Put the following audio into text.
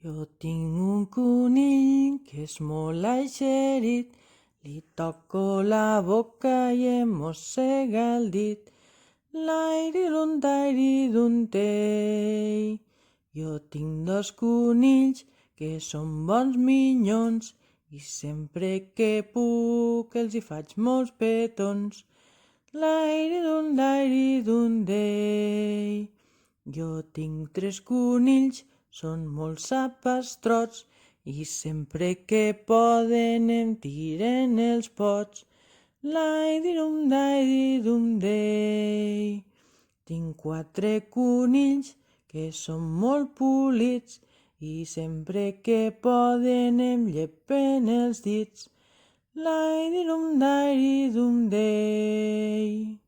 Jo tinc un conill que és molt eixerit, li toco la boca i em mossega el dit. Lairidun-dairidun-tei. Jo tinc dos conills que són bons minyons i sempre que puc els hi faig molts petons. Lairidun-dairidun-dei. Jo tinc tres conills, són molt sapastrots i sempre que poden em tiren els pots. Lairidum-dairidum-dei. Tinc quatre conills que són molt polits i sempre que poden em llepen els dits. Lairidum-dairidum-dei.